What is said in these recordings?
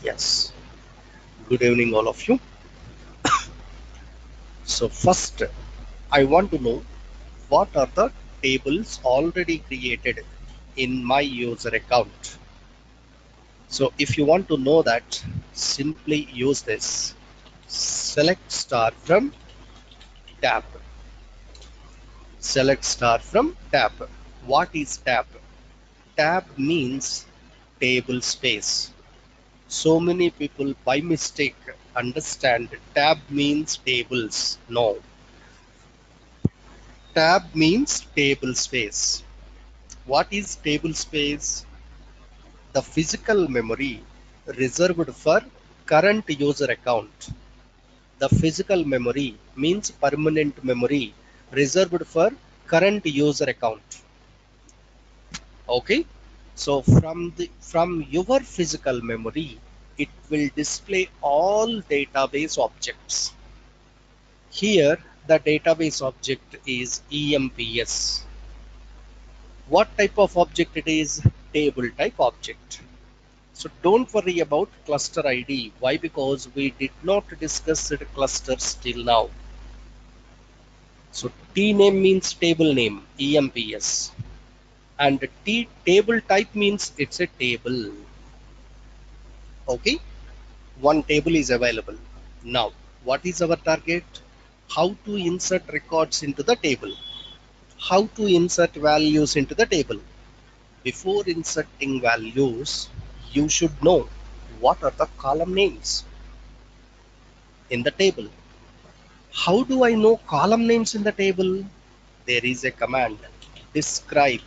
Yes, good evening, all of you. So, first, I want to know what are the tables already created in my user account. So, if you want to know that, simply use this. Select star from tab. Select star from tab. What is tab? Tab means table space. So many people by mistake understand tab means tables. No, tab means table space. What is table space? The physical memory reserved for current user account. The physical memory means permanent memory reserved for current user account. Okay, so from your physical memory, it will display all database objects. Here, the database object is EMPS. What type of object it is? Table type object. So don't worry about cluster ID. Why? Because we did not discuss the clusters till now. So T name means table name, EMPS. And T table type means it's a table. Okay, one table is available. Now, what is our target? How to insert records into the table. How to insert values into the table. Before inserting values, you should know what are the column names in the table. How do I know column names in the table? There is a command, describe.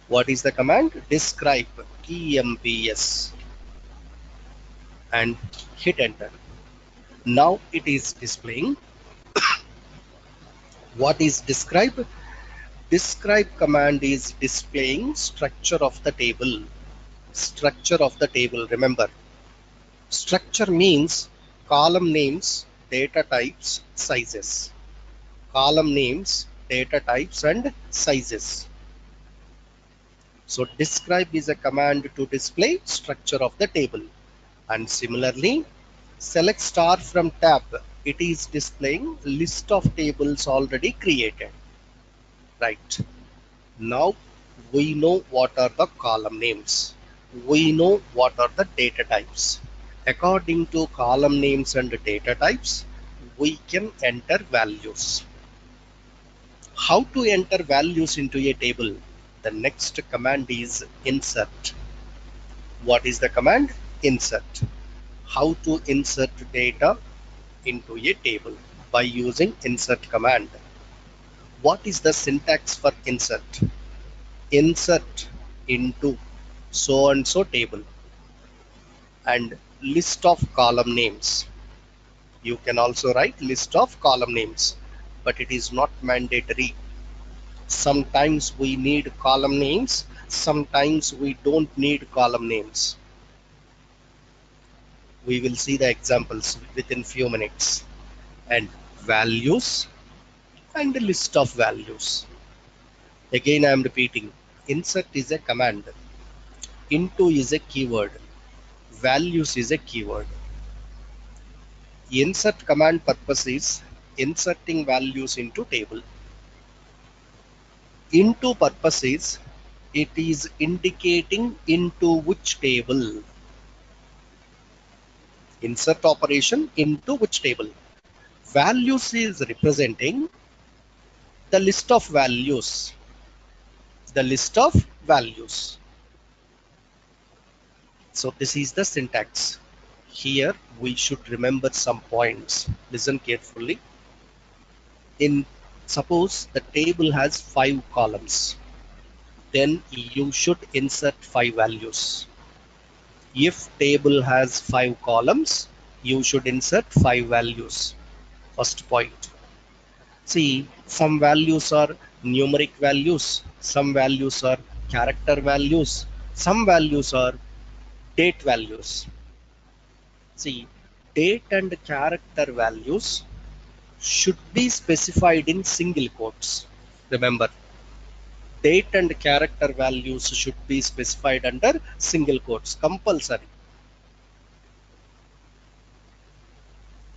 What is the command? Describe, EMPS, and hit enter. Now it is displaying. What is describe? Describe command is displaying structure of the table. Structure of the table, remember. Structure means column names, data types, sizes. Column names, data types, and sizes. So describe is a command to display structure of the table. And similarly, select star from tab. It is displaying list of tables already created. Right. Now we know what are the column names. We know what are the data types. According to column names and data types, we can enter values. How to enter values into a table? The next command is insert. What is the command? Insert. How to insert data into a table? By using insert command. What is the syntax for insert? Insert into so and so table and list of column names. You can also write list of column names, but it is not mandatory. Sometimes we need column names, sometimes we don't need column names. We will see the examples within few minutes. And values and a list of values. Again, I am repeating, insert is a command, into is a keyword, values is a keyword. Insert command purpose is inserting values into table. Into purpose is it is indicating into which table. Insert operation into which table. Values is representing the list of values. The list of values. So this is the syntax. Here we should remember some points. Listen carefully. In suppose the table has 5 columns, then you should insert 5 values. If table has 5 columns, you should insert 5 values. First point. See, some values are numeric values, some values are character values, some values are date values. See, date and character values should be specified in single quotes. Remember, date and character values should be specified under single quotes, compulsory.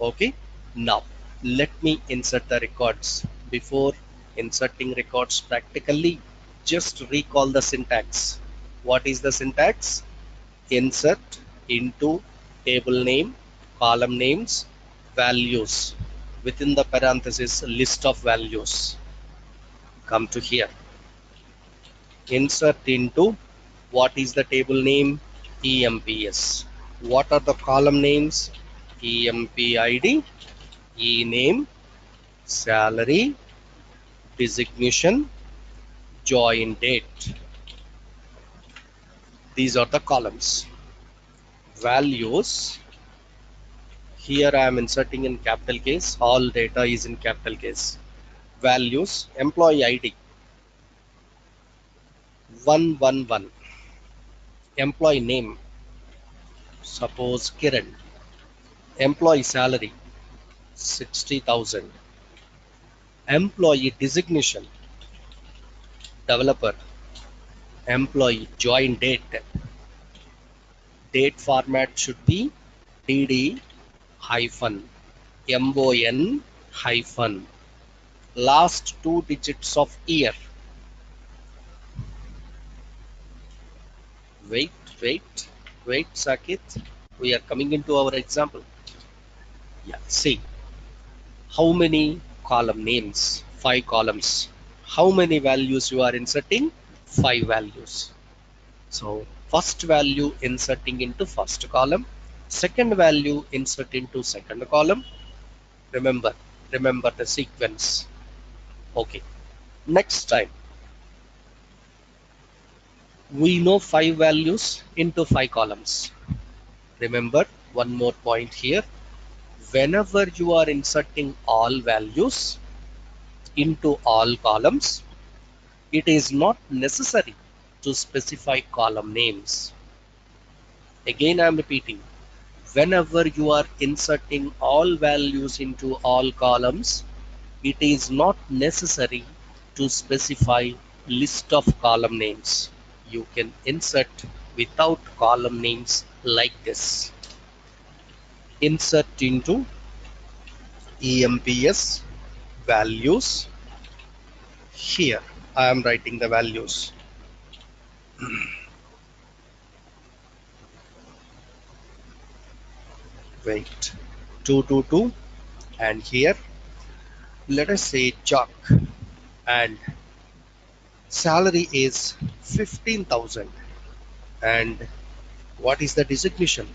Okay, now let me insert the records. Before inserting records practically, just recall the syntax. What is the syntax? Insert into table name, column names, values. Within the parenthesis, list of values. Come to here. Insert into what is the table name? EMPS. What are the column names? EMPID, ENAME, salary, designation, join date. These are the columns. Values. Here I am inserting in capital case. All data is in capital case. Values. Employee ID 111. Employee name. Suppose Kiran. Employee salary 60,000. Employee designation. Developer. Employee join date. Date format should be DD hyphen MON hyphen last two digits of year. Wait, Sakit. We are coming into our example. Yeah, see how many column names? 5 columns. How many values you are inserting? 5 values. So first value inserting into first column, second value insert into second column. Remember the sequence. Okay. Next time we know 5 values into 5 columns. Remember one more point here. Whenever you are inserting all values into all columns, it is not necessary to specify column names. Again I am repeating, whenever you are inserting all values into all columns, it is not necessary to specify list of column names. You can insert without column names like this. Insert into EMPS values. Here I am writing the values. Wait, 222, and here let us say Chuck, and salary is 15,000, and what is the designation?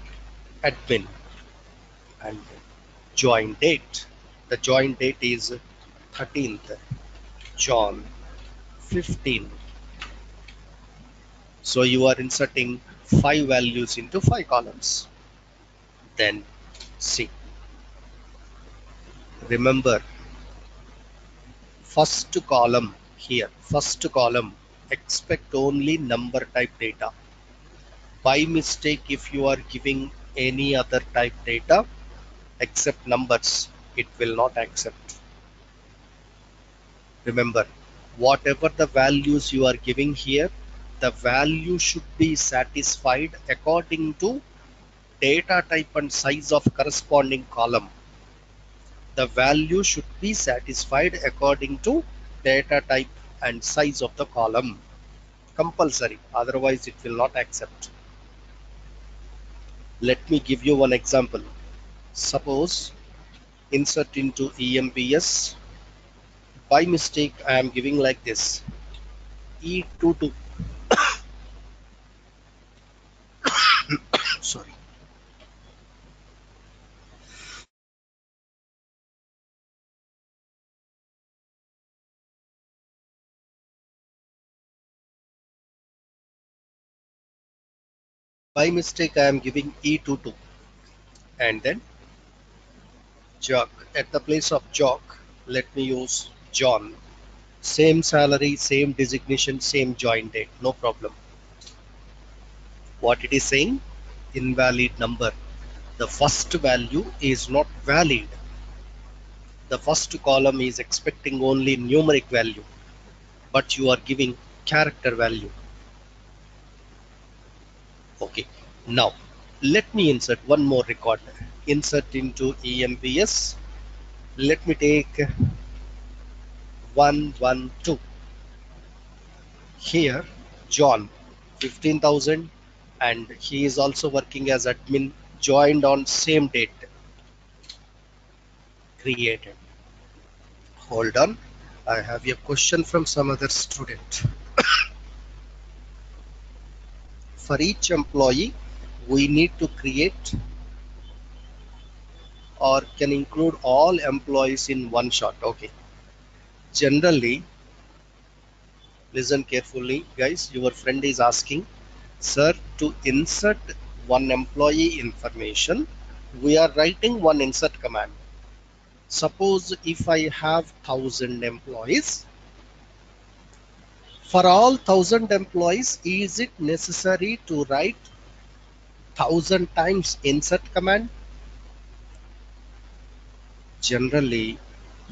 Admin. And join date, the join date is 13th John 15. So you are inserting 5 values into 5 columns. Then see, remember first column here, first column expect only number type data. By mistake, if you are giving any other type data except numbers, it will not accept. Remember, whatever the values you are giving here, the value should be satisfied according to data type and size of corresponding column. The value should be satisfied according to data type and size of the column. Compulsory, otherwise it will not accept. Let me give you one example. Suppose insert into EMPS. By mistake I am giving like this, E22. Sorry. By mistake I am giving E22, and then Jock. At the place of Jock, let me use John. Same salary, same designation, same join date, no problem. What it is saying? Invalid number. The first value is not valid. The first column is expecting only numeric value, but you are giving character value. Okay, now let me insert one more record. insert into EMPS. Let me take 112. Here John 15,000, and he is also working as admin, joined on same date, created. Hold on, I have a question from some other student. For each employee we need to create or can include all employees in one shot. Okay, generally, listen carefully guys, your friend is asking, sir, to insert one employee information we are writing one insert command. Suppose if I have 1000 employees, for all 1000 employees, is it necessary to write 1000 times insert command? Generally,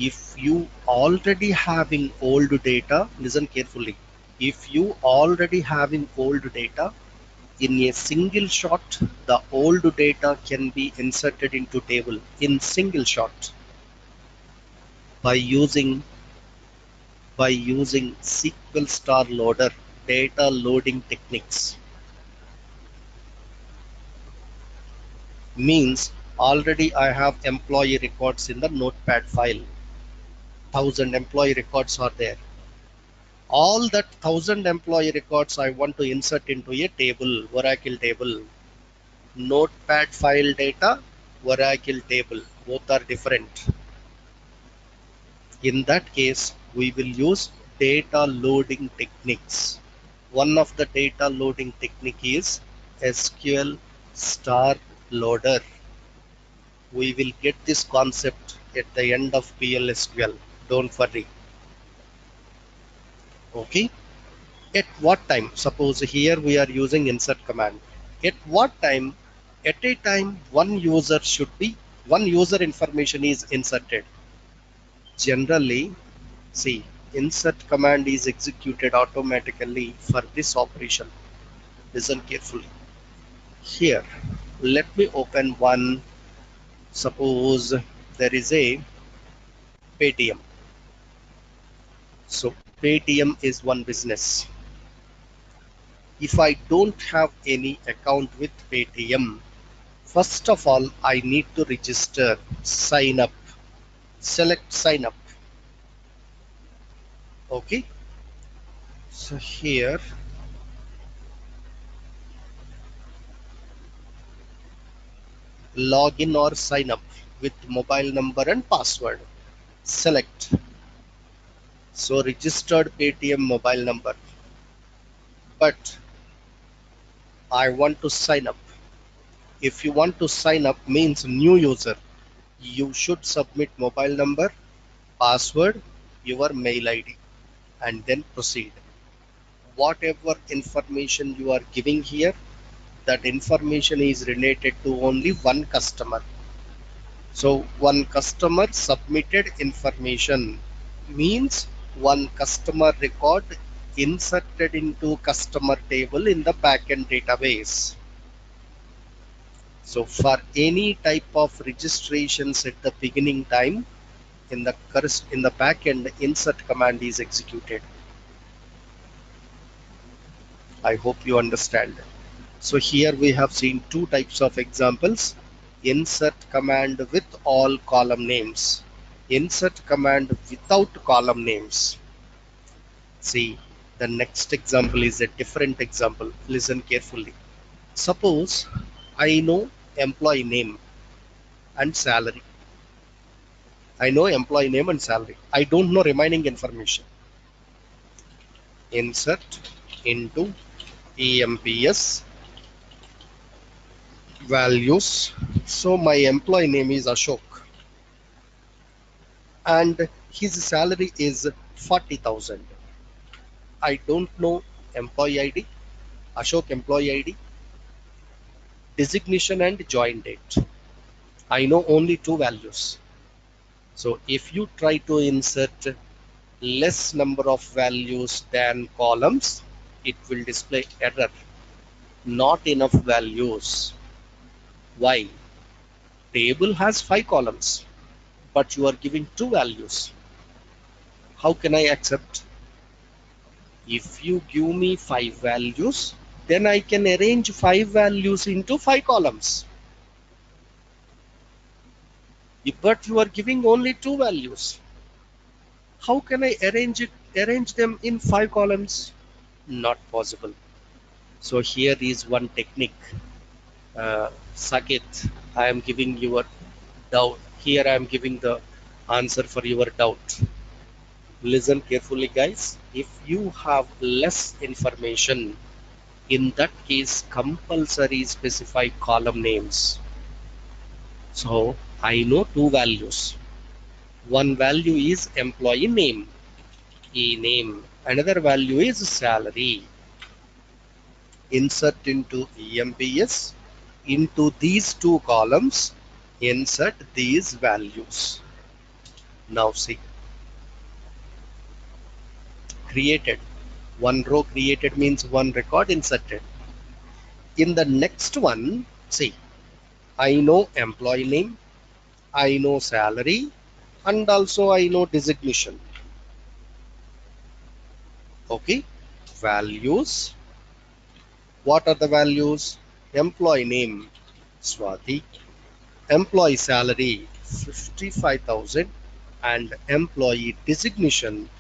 if you already having old data, listen carefully, if you already having old data, in a single shot the old data can be inserted into table in single shot by using SQL star loader data loading techniques. Means already I have employee records in the notepad file, 1000 employee records are there. All that 1000 employee records I want to insert into a table, Oracle table. Notepad file data, Oracle table, both are different. In that case, we will use data loading techniques. One of the data loading technique is SQL star loader. We will get this concept at the end of PLSQL. Don't worry. Okay. At what time? Suppose here we are using insert command. At what time? At a time one user information is inserted. Generally, see, insert command is executed automatically for this operation. Listen carefully. Here, let me open one. Suppose there is a Paytm. So Paytm is one business. If I don't have any account with Paytm, first of all, I need to register, sign up, select sign up. Okay. So here, login or sign up with mobile number and password. Select. So registered Paytm mobile number. But I want to sign up. If you want to sign up means new user, you should submit mobile number, password, your mail ID, and then proceed. Whatever information you are giving here, that information is related to only one customer. So one customer submitted information means one customer record inserted into customer table in the backend database. So for any type of registrations at the beginning time, in the backend, insert command is executed. I hope you understand. So here we have seen two types of examples: insert command with all column names, insert command without column names. See, the next example is a different example. Listen carefully. Suppose I know employee name and salary. I know employee name and salary. I don't know remaining information. Insert into EMPS values. So my employee name is Ashok and his salary is 40,000. I don't know employee ID, Ashok employee ID, designation and join date. I know only two values. So if you try to insert less number of values than columns, it will display error. Not enough values. Why? Table has 5 columns, but you are giving 2 values. How can I accept? If you give me 5 values, then I can arrange 5 values into 5 columns. But you are giving only 2 values. How can I arrange them in 5 columns? Not possible. So here is one technique. Saket, I am giving your doubt. Here I am giving the answer for your doubt. Listen carefully, guys. If you have less information, in that case, compulsory specify column names. So I know 2 values. One value is employee name, E name. Another value is salary. Insert into EMPS. Into these 2 columns, insert these values. Now see, created. One row created means one record inserted. In the next one, see, I know employee name, I know salary, and also I know designation. Okay, values. What are the values? Employee name, Swati. Employee salary, 55,000. And employee designation,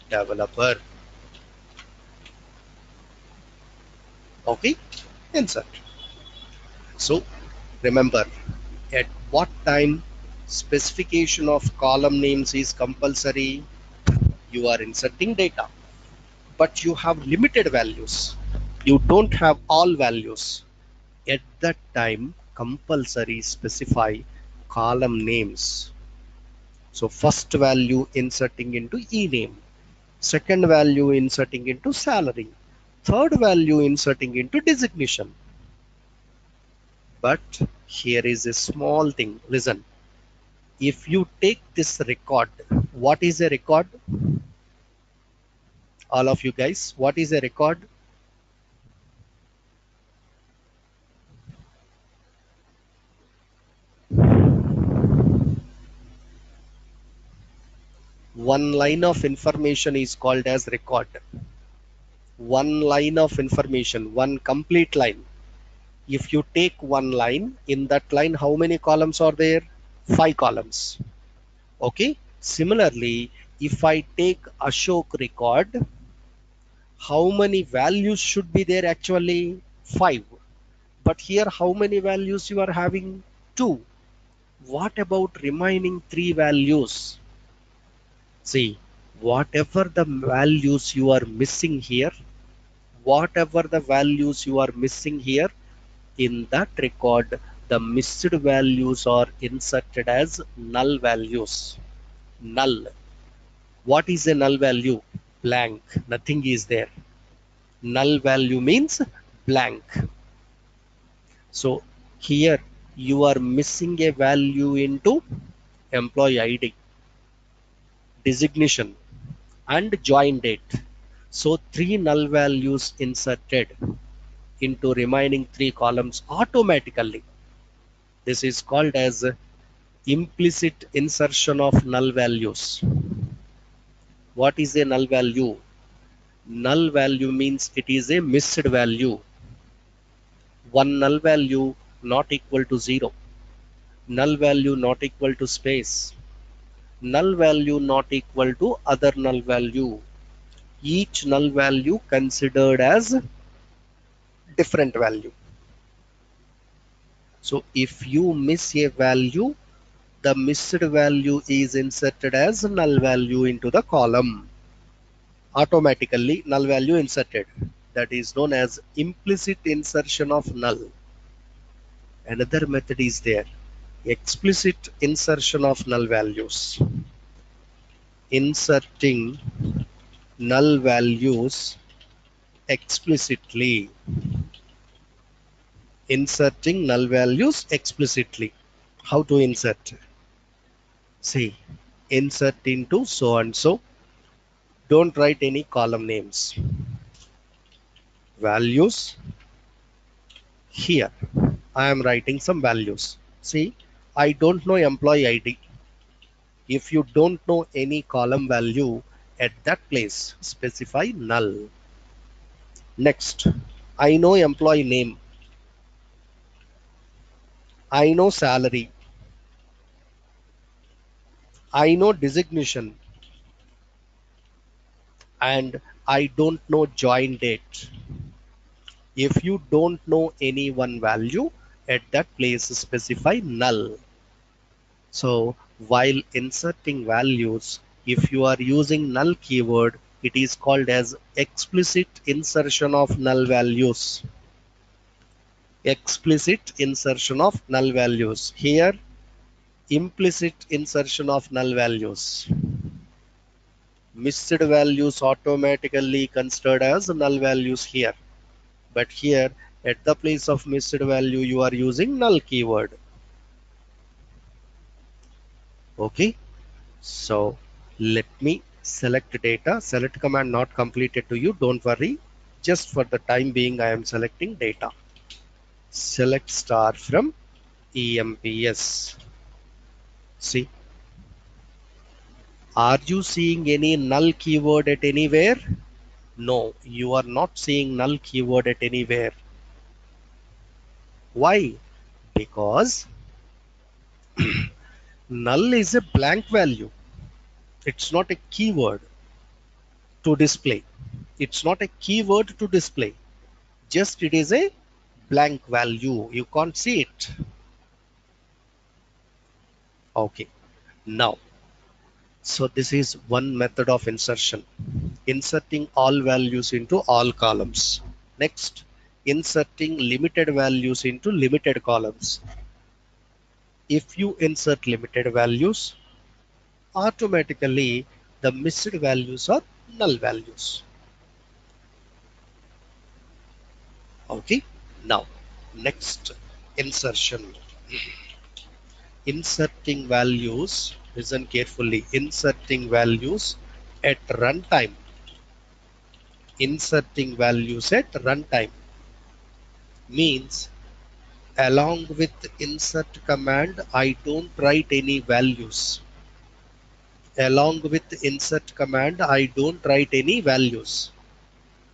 developer. Okay, insert. So remember, at what time specification of column names is compulsory? You are inserting data, but you have limited values. You don't have all values. At that time, compulsory specify column names. So first value inserting into E name, second value inserting into salary, third value inserting into designation. But here is a small thing. Listen. If you take this record, what is a record? All of you guys, what is a record? One line of information is called as record. One line of information, one complete line. If you take one line, in that line, how many columns are there? 5 columns. Okay. Similarly, if I take Ashok record, how many values should be there actually? 5. But here, how many values you are having? 2. What about remaining 3 values? See, whatever the values you are missing here, in that record, the missed values are inserted as null values. Null. What is a null value? Blank. Nothing is there. Null value means blank. So here you are missing a value into employee ID, designation, and join date. So 3 null values inserted into remaining 3 columns automatically. This is called as implicit insertion of null values. What is a null value? Null value means it is a missed value. One null value not equal to 0. Null value not equal to space. Null value not equal to other null value. Each null value considered as different value. So if you miss a value, the missed value is inserted as null value into the column. Automatically null value inserted. That is known as implicit insertion of null. Another method is there. Explicit insertion of null values. Inserting null values explicitly. Inserting null values explicitly. How to insert? See, insert into so and so. Don't write any column names. Values. Here I am writing some values. See, I don't know employee ID. If you don't know any column value at that place, specify null. Next, I know employee name. I know salary. I know designation. And I don't know join date. If you don't know any one value at that place, specify null. So while inserting values, if you are using null keyword, it is called as explicit insertion of null values. Explicit insertion of null values. Here, implicit insertion of null values. Missed values automatically considered as null values here. But here, at the place of missed value, you are using null keyword. Okay. So let me select data. Select command not completed to you. Don't worry. Just for the time being, I am selecting data. Select star from EMPS. See, are you seeing any null keyword at anywhere? No, you are not seeing null keyword at anywhere. Why? Because null is a blank value. It's not a keyword to display. It's not a keyword to display. Just it is a blank value. You can't see it. Okay. Now, so this is one method of insertion. Inserting all values into all columns. Next, inserting limited values into limited columns. If you insert limited values, automatically the missed values are null values. Okay. Now, next insertion. Inserting values, listen carefully, inserting values at runtime. Inserting values at runtime means along with insert command, I don't write any values. Along with insert command, I don't write any values.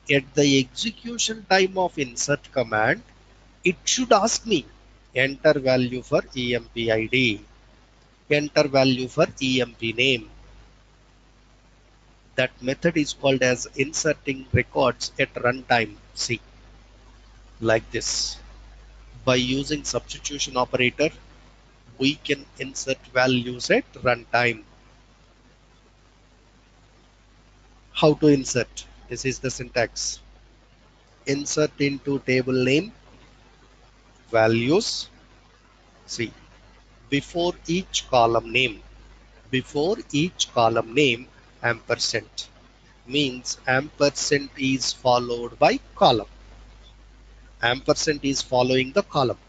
At the execution time of insert command, it should ask me enter value for EMP ID, enter value for EMP name. That method is called as inserting records at runtime. See, like this. By using substitution operator, we can insert values at runtime. How to insert? This is the syntax. Insert into table name, values. See, before each column name, ampersand means ampersand is followed by column. Ampersand is following the column.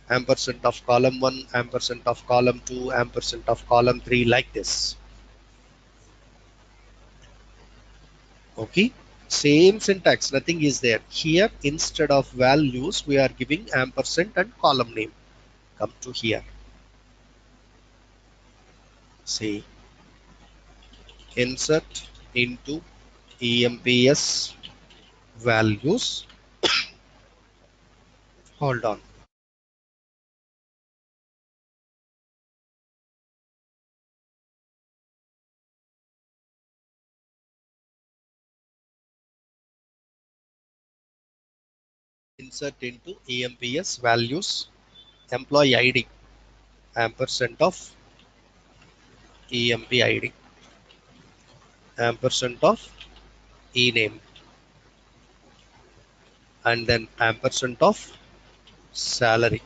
Ampersand of column 1, ampersand of column 2, ampersand of column 3, like this. Okay, same syntax, nothing is there. Here, instead of values, we are giving ampersand and column name. Come to here. Say, insert into EMPS values. Hold on. Insert into EMPS values, employee ID, ampersand of EMP ID, ampersand of ename, and then ampersand of salary,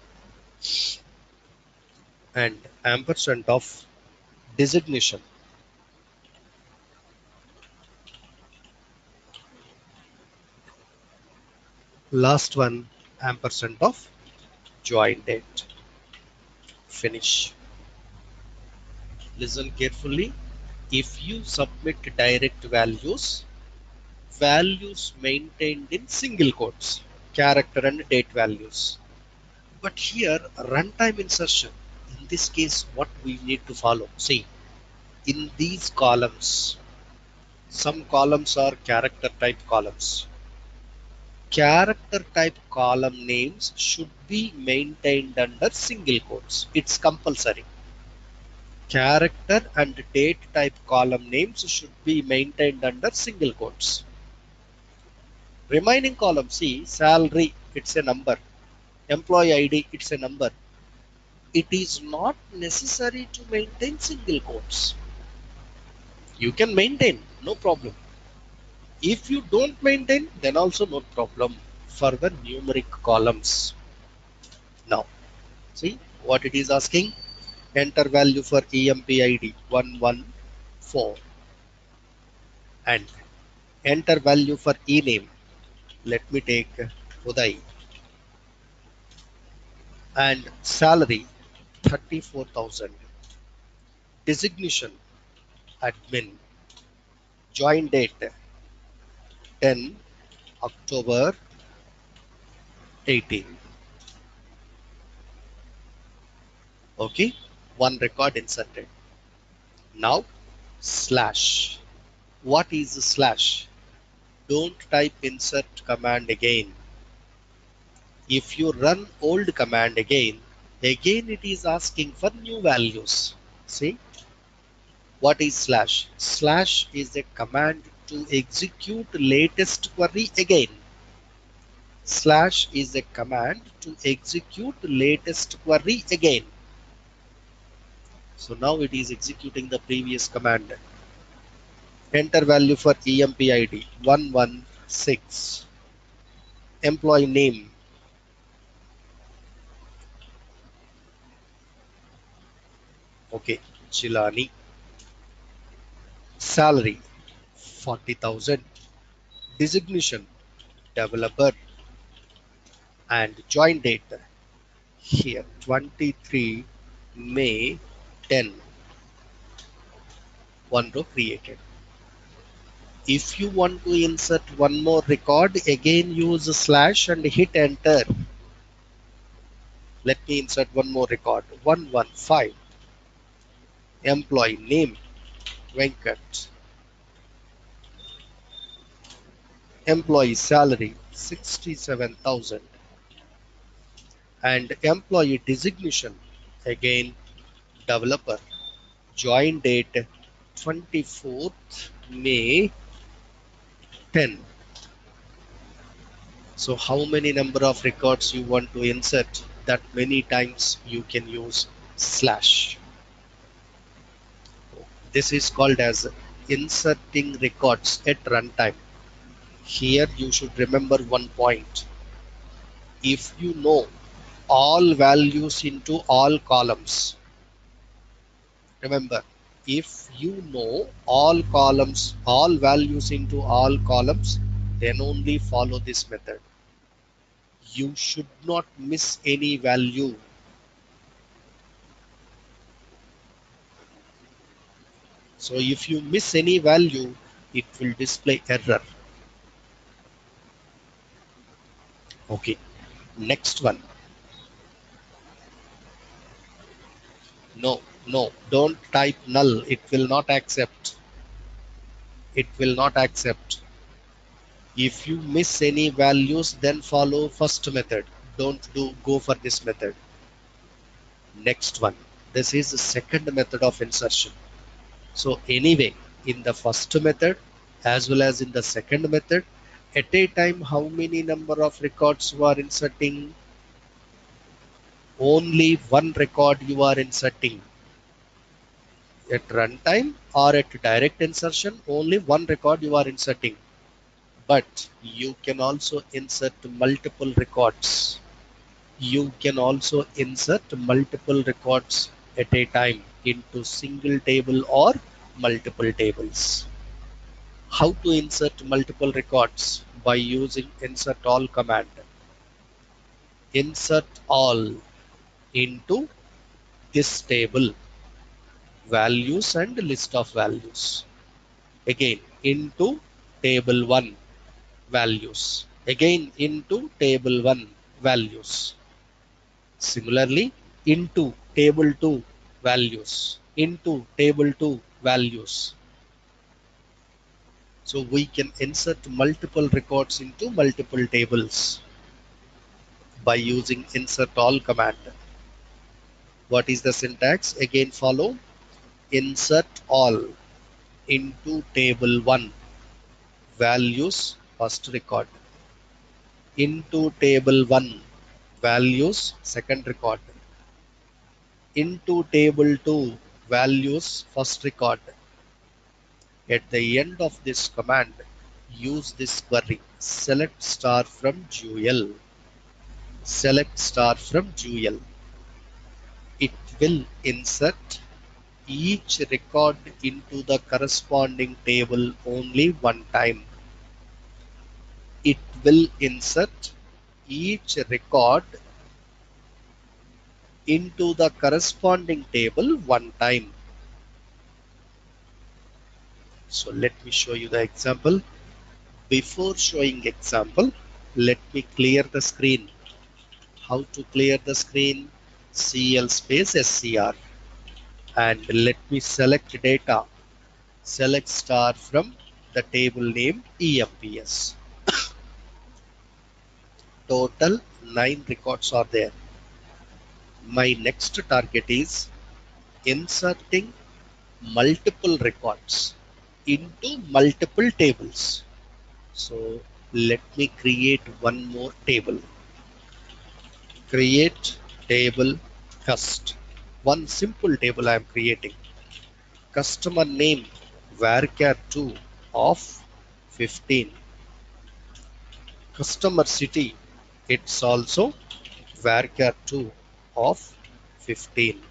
and ampersand of designation. Last one, ampersand of join date. Finish. Listen carefully. If you submit direct values, values maintained in single quotes, character and date values. But here, runtime insertion, in this case, what we need to follow? See, in these columns, some columns are character type columns. Character type column names should be maintained under single quotes. It's compulsory. Character and date type column names should be maintained under single quotes. Remaining column, see, salary, it's a number. Employee ID, it's a number. It is not necessary to maintain single quotes. You can maintain, no problem. If you don't maintain, then also no problem for the numeric columns. Now, see what it is asking. Enter value for EMPID 114 and enter value for ename. Let me take Uday and salary 34,000. Designation admin. Join date 10 October 18. Okay, one record inserted. Now slash. What is a slash? Don't type insert command again. If you run old command again it is asking for new values. See, what is slash? Slash is a command to execute latest query again. Slash is a command to execute latest query again. So now it is executing the previous command. Enter value for EMPID 116. Employee name. Okay, Chilani. Salary 40,000. Designation developer and join date here 23 May 10. One row created. If you want to insert one more record, again use slash and hit enter. Let me insert one more record 115. Employee name Venkat. Employee salary 67,000 and employee designation again developer. Join date 24th May 10. So how many number of records you want to insert? That many times you can use slash. This is called as inserting records at runtime. Here you should remember one point. If you know all values into all columns, remember, if you know all columns, all values into all columns, then only follow this method. You should not miss any value. So if you miss any value, it will display error. Okay, next one. No, don't type null. It will not accept. It will not accept. If you miss any values, then follow first method. Don't go for this method. Next one. This is the second method of insertion. So anyway, in the first method as well as in the second method, at a time how many number of records you are inserting? Only one record you are inserting. At runtime or at direct insertion, only one record you are inserting. But you can also insert multiple records. You can also insert multiple records at a time into single table or multiple tables. How to insert multiple records? By using insert all command. Insert all into this table, values and list of values. Again into table 1 values. Again into table 1 values. Similarly, into table 2 values, into table 2 values. So we can insert multiple records into multiple tables by using insert all command. What is the syntax? Again follow insert all into table 1 values first record, into table 1 values second record, into table 2 values first record. At the end of this command, use this query select star from Dual. Select star from Dual. It will insert each record into the corresponding table only one time. It will insert each record into the corresponding table one time. So let me show you the example. Before showing example, let me clear the screen. How to clear the screen? CL space SCR, and let me select data. Select star from the table name EMPS. Total 9 records are there. My next target is inserting multiple records into multiple tables. So let me create one more table. Create table cust. One simple table I am creating. Customer name varchar2 of 15. Customer city, it's also varchar2 of 15.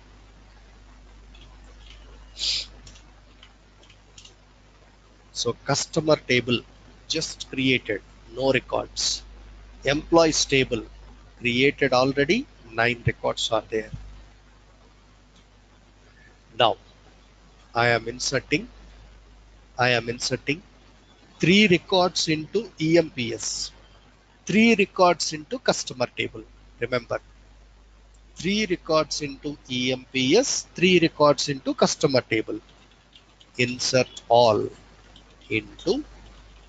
So customer table just created, no records. Employees table created already, 9 records are there. Now I am inserting 3 records into EMPS, 3 records into customer table. Remember, 3 records into EMPS, 3 records into customer table. Insert all into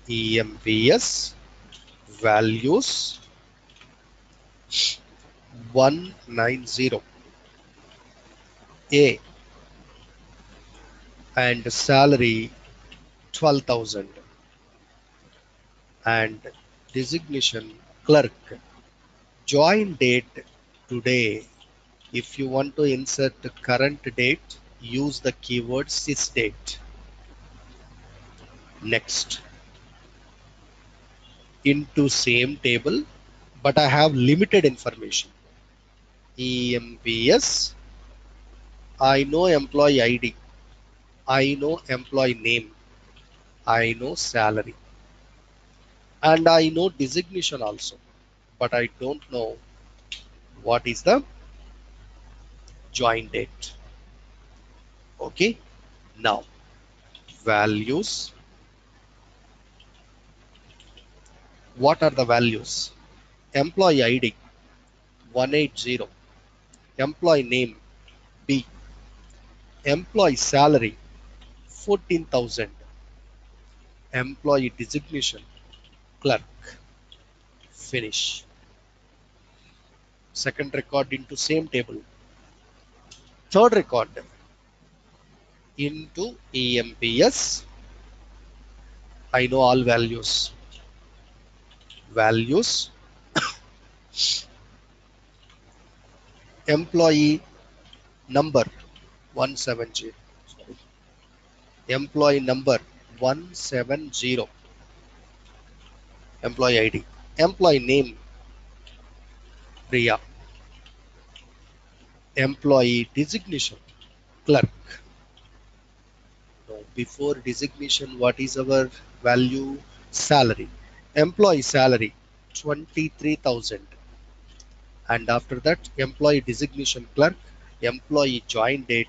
EMPS values 190 A and salary 12,000 and designation clerk. Join date today. If you want to insert the current date, use the keyword sysdate. Next, into same table, but I have limited information. EMPS, I know employee ID, I know employee name, I know salary, and I know designation also, but I don't know what is the join date. Okay, now values. What are the values? Employee ID 180, employee name B, employee salary 14,000, employee designation clerk. Finish. Second record into same table. Third record into EMPS. I know all values. Values. Employee number 170. Sorry. Employee number 170. Employee ID. Employee name Priya. Employee designation clerk. Now, before designation, what is our value? Salary. Employee salary 23,000. And after that, employee designation clerk, employee join date,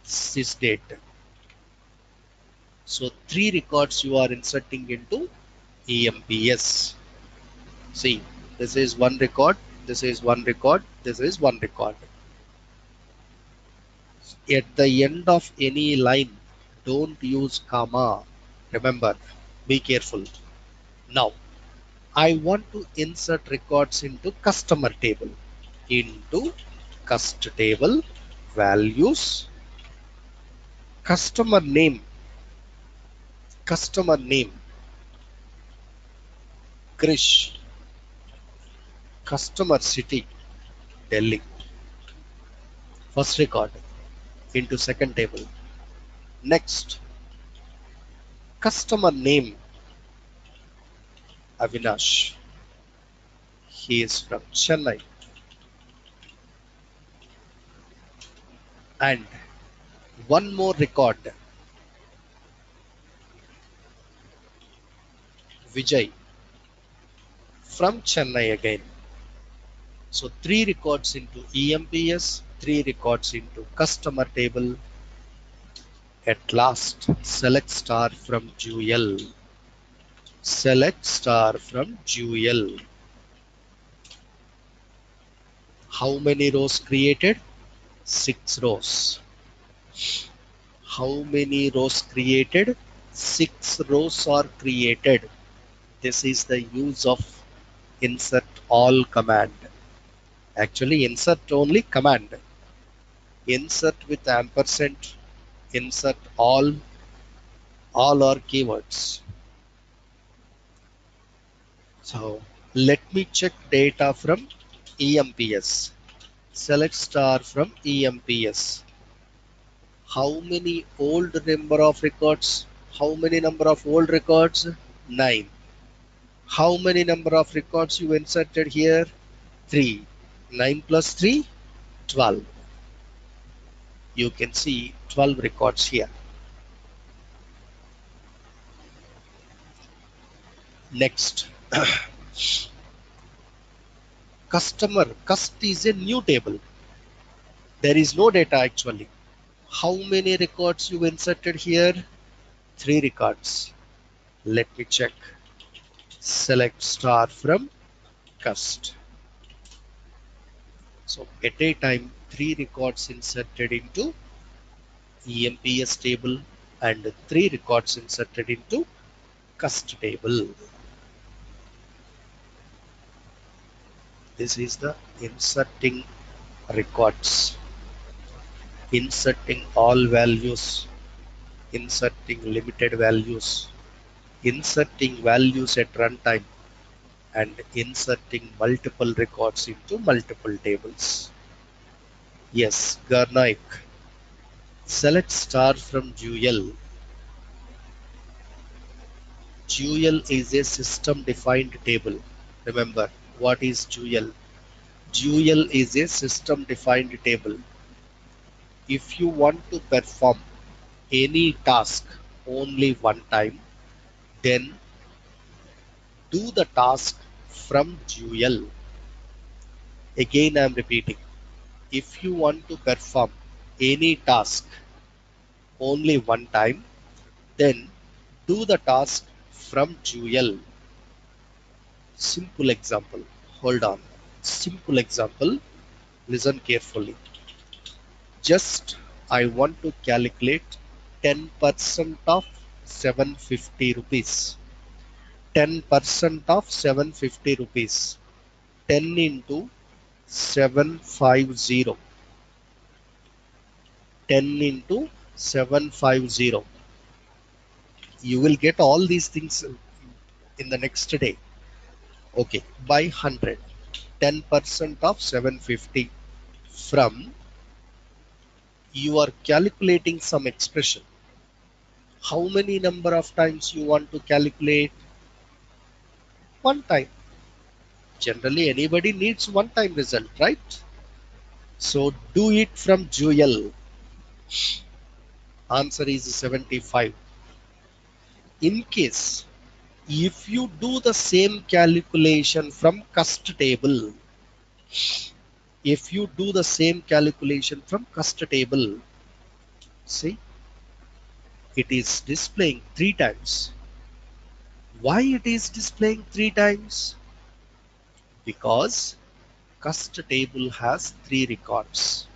sys date. So 3 records you are inserting into EMPS. See, this is one record, This is one record. This is one record. At the end of any line, don't use comma. Remember, be careful. Now, I want to insert records into customer table. Into cust table, values, customer name, Krish, customer city, Delhi. First record into second table. Next, customer name, Avinash. He is from Chennai. And one more record, Vijay from Chennai again. So 3 records into EMPS, 3 records into customer table. At last, select star from Jewel. Select star from Jewel. How many rows created? 6 rows. How many rows created? 6 rows are created. This is the use of insert all command. Actually, insert only command. Insert with ampersand, insert all are keywords. So let me check data from EMPS. Select star from EMPS. How many old number of records? How many number of old records? 9. How many number of records you inserted here? 3. 9 plus 3? 12. You can see 12 records here. Next. Customer. Cust is a new table. There is no data actually. How many records you inserted here? 3 records. Let me check. Select star from cust. So at a time 3 records inserted into EMPS table and 3 records inserted into cust table. This is the inserting records. Inserting all values. Inserting limited values. Inserting values at runtime. And inserting multiple records into multiple tables. Yes, Garnaik. Select star from Jewel. Jewel is a system defined table. Remember, what is Jewel? Jewel is a system defined table. If you want to perform any task only one time, then do the task from Jewel. Again, I am repeating. If you want to perform any task only one time, then do the task from Jewel. Simple example. Hold on. Simple example. Listen carefully. Just I want to calculate 10% of 750 rupees. 10% of 750 rupees. 10 into 750. 10 into 750. You will get all these things in the next day. Okay, by 100. 10% of 750 from you are calculating some expression. How many number of times you want to calculate? One time. Generally anybody needs one time result, right? So do it from Jewel. Answer is 75. In case if you do the same calculation from cust table, if you do the same calculation from cust table, see, it is displaying 3 times. Why it is displaying 3 times? Because cust table has 3 records.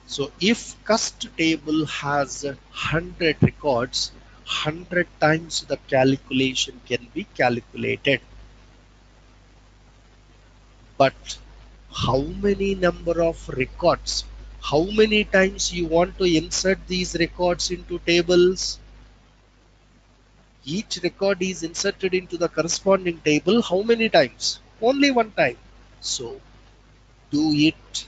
So if cust table has 100 records, 100 times the calculation can be calculated. But how many number of records? How many times you want to insert these records into tables? Each record is inserted into the corresponding table. How many times? Only one time. So do it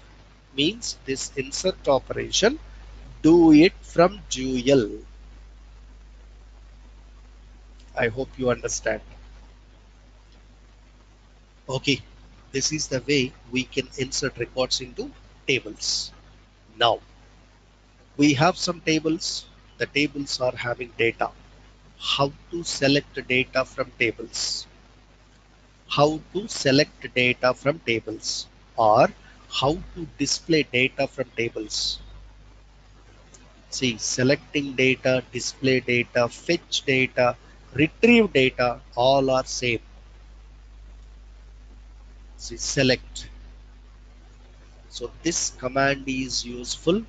means this insert operation. Do it from dual. I hope you understand. Okay, this is the way we can insert records into tables. Now we have some tables. The tables are having data. How to select data from tables? How to select data from tables, or how to display data from tables? See, selecting data, display data, fetch data, retrieve data, all are same. See, select. So this command is useful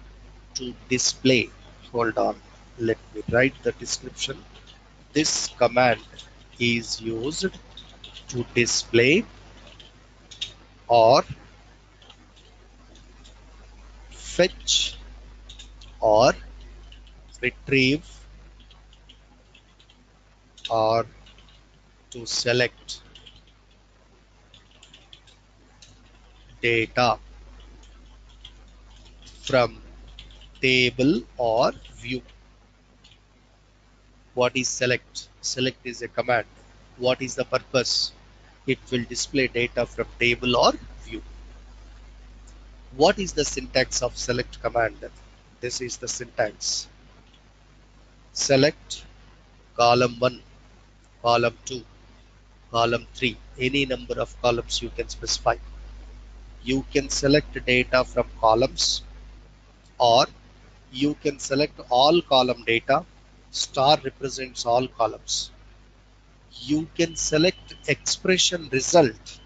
to display. Hold on, let me write the description. This command is used to display or fetch or retrieve or to select data from table or view. What is select? Select is a command. What is the purpose? It will display data from table or view. What is the syntax of select command? This is the syntax. Select column 1, column 2, column 3, any number of columns you can specify. You can select data from columns, or you can select all column data. Star represents all columns. You can select expression result.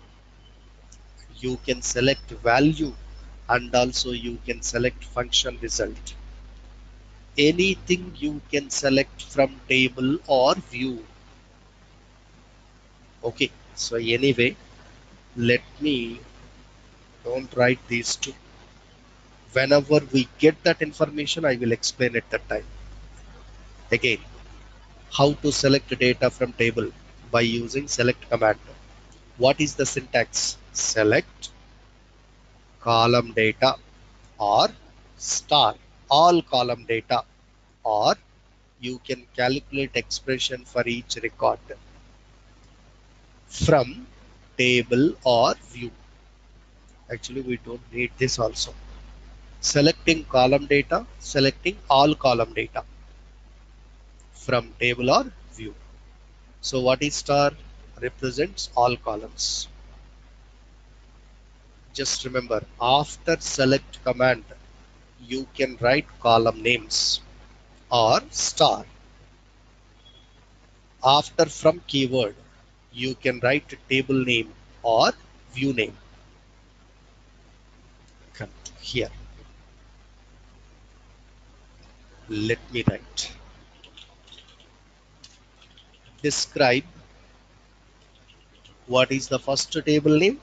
You can select value, and also you can select function result. Anything you can select from table or view. Okay, so anyway, let me don't write these two. Whenever we get that information, I will explain at that time. Again, how to select data from table by using select command. What is the syntax? Select column data or star all column data, or you can calculate expression for each record from table or view. Actually, we don't need this also. Selecting column data, selecting all column data from table or view. So what is star? Represents all columns. Just remember, after select command, you can write column names or star. After from keyword, you can write table name or view name. Come here. Let me write. Describe what is the first table name?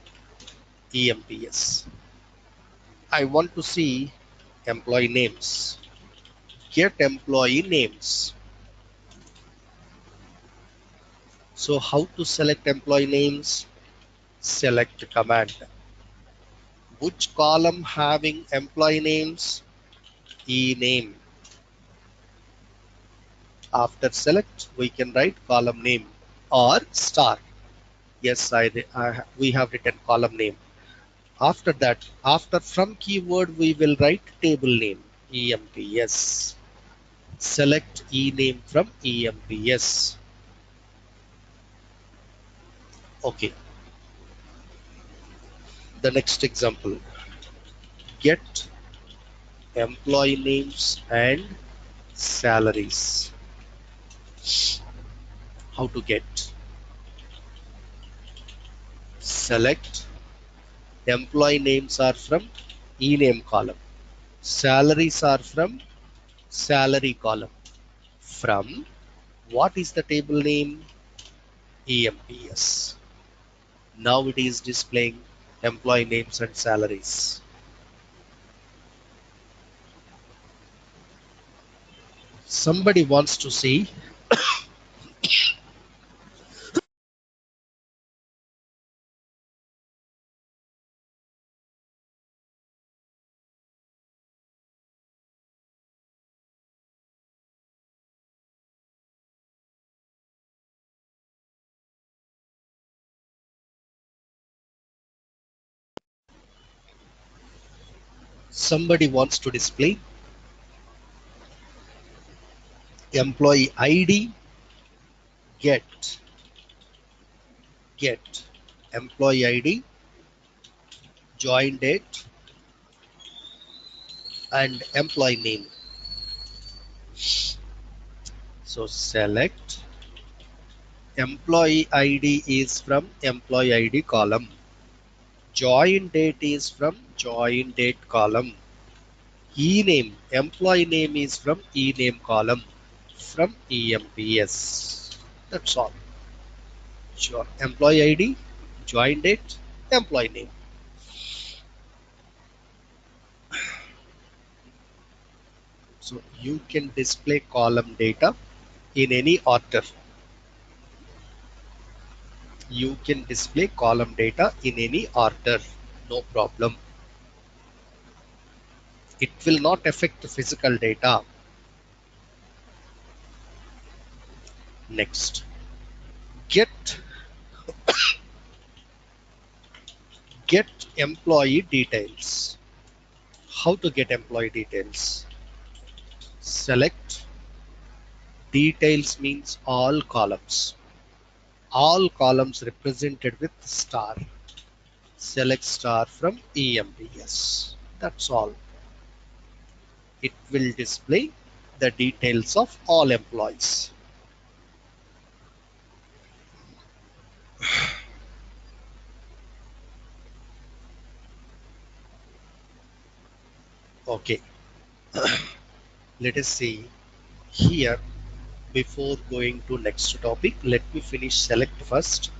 EMPS. I want to see employee names. Get employee names. So how to select employee names? Select command. Which column having employee names? E name. After select, we can write column name or star. Yes, we have written column name. After that, after from keyword, we will write table name, EMPS. Select E name from EMPS. Okay. The next example. Get employee names and salaries. How to get? Select Employee names are from e-name column. Salaries are from salary column. From what is the table name? EMPS. Now it is displaying employee names and salaries. Somebody wants to see somebody wants to display employee ID, get employee ID, join date, and employee name. So select employee ID is from employee ID column. Join date is from join date column. E-name, employee name is from e-name column from EMPS. That's all. Sure. Employee ID, join date, employee name. So you can display column data in any order. You can display column data in any order. No problem. It will not affect the physical data. Next, get employee details. How to get employee details? Select details means all columns. All columns represented with star. Select star from EMPS. That's all. It will display the details of all employees. Okay, let us see here. Before going to next topic, let me finish select first.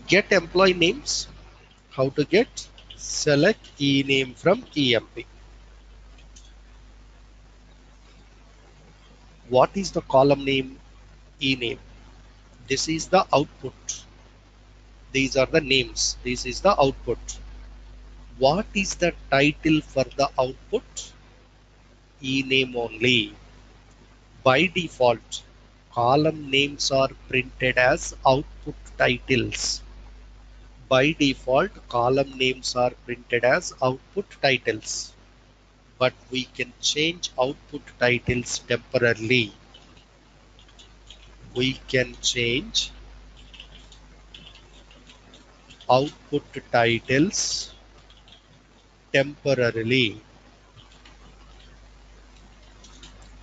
Get employee names. How to get? Select e-name from EMP. What is the column name? E-name. This is the output. These are the names. This is the output. What is the title for the output? E-name only. By default, column names are printed as output titles. By default, column names are printed as output titles. But we can change output titles temporarily. We can change output titles temporarily.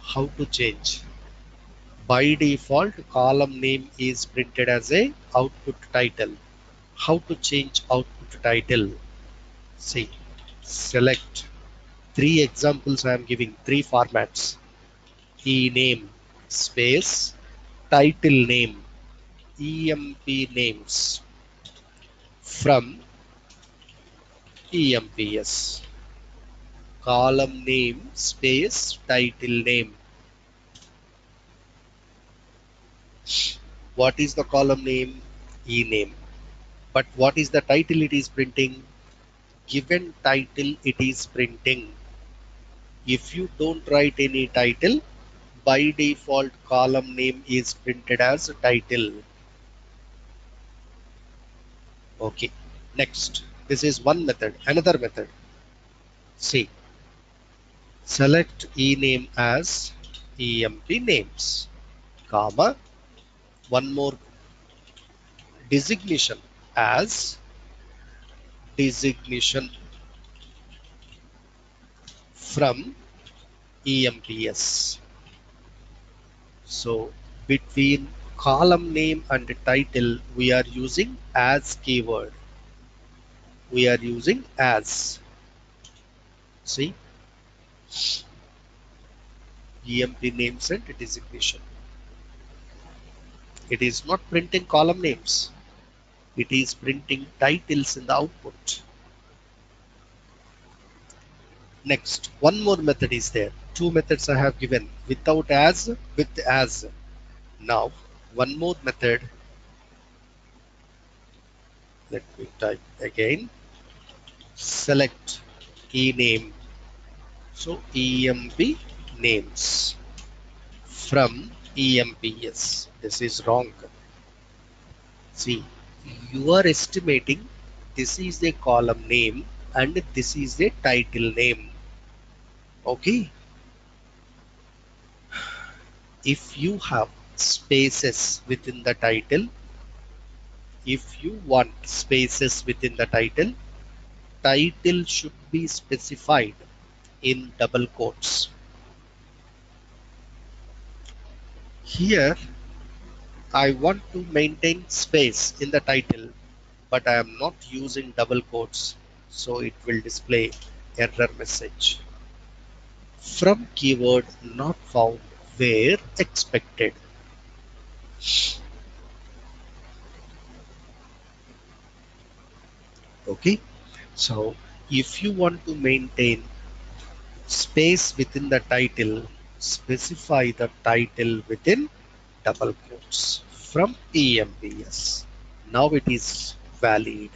How to change? By default, column name is printed as a output title. How to change output title? See, select three examples. I am giving three formats. E-name space title name EMP names from EMPS. Column name space title name. What is the column name? E-name. But what is the title it is printing? Given title it is printing. If you don't write any title, by default column name is printed as title. Okay, next. This is one method. Another method. See, select e-name as EMP names, comma, one more designation as designation from EMPS. So between column name and title we are using as keyword. we are using as. See, EMP names and designation. It is not printing column names. It is printing titles in the output. Next, one more method is there. Two methods I have given, without as, with as. Now, one more method. Let me type again. Select key name. So EMP names from EMPS. This is wrong. See, you are estimating this is a column name and this is a title name. Okay. If you have spaces within the title, if you want spaces within the title should be specified in double quotes. Here, I want to maintain space in the title, but I am not using double quotes, so it will display error message. From keyword not found where expected. Okay, so if you want to maintain space within the title, specify the title within double quotes from EMPS. Now it is valid.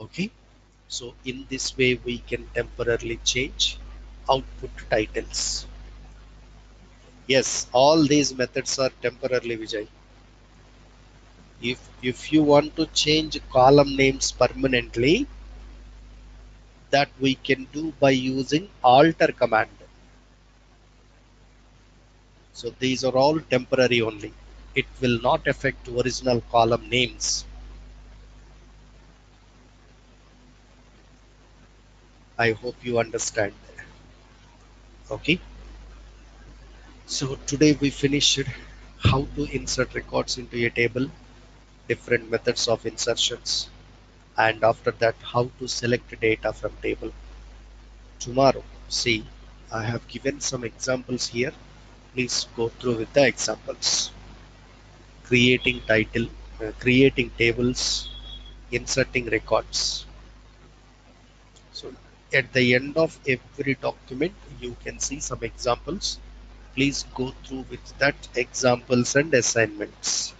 Okay, so in this way we can temporarily change output titles. Yes, all these methods are temporarily, Vijay. If you want to change column names permanently, that we can do by using alter command. So these are all temporary only. It will not affect original column names. I hope you understand. Okay. So today we finished how to insert records into a table, different methods of insertions, and after that how to select data from table. Tomorrow, see, I have given some examples here. Please go through with the examples. Creating title, creating tables, inserting records. So at the end of every document, you can see some examples. Please go through with that examples and assignments.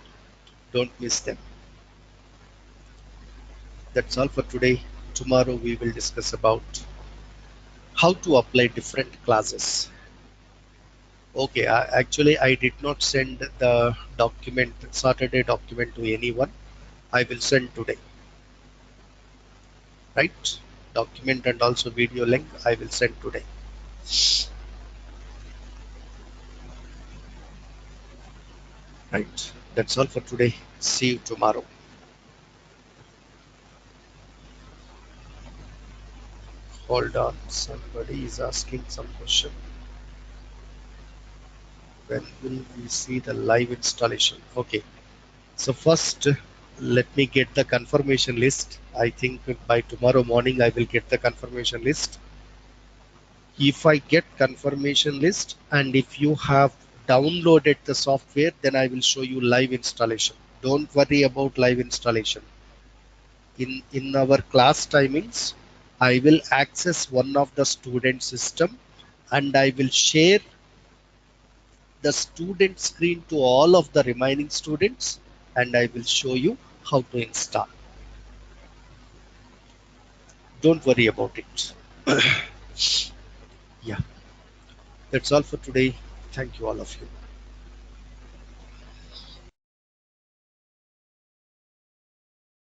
Don't miss them. That's all for today. Tomorrow we will discuss about how to apply different classes. Okay, actually I did not send the document, Saturday document to anyone. I will send today, right? Document and also video link I will send today. Right. That's all for today. See you tomorrow. Hold on. Somebody is asking some question. When will we see the live installation? Okay. So first, let me get the confirmation list. I think by tomorrow morning I will get the confirmation list. If I get confirmation list and if you have downloaded the software, then I will show you live installation. Don't worry about live installation. In our class timings, I will access one of the student system and I will share the student screen to all of the remaining students and I will show you how to install. Don't worry about it. Yeah, that's all for today. Thank you all of you.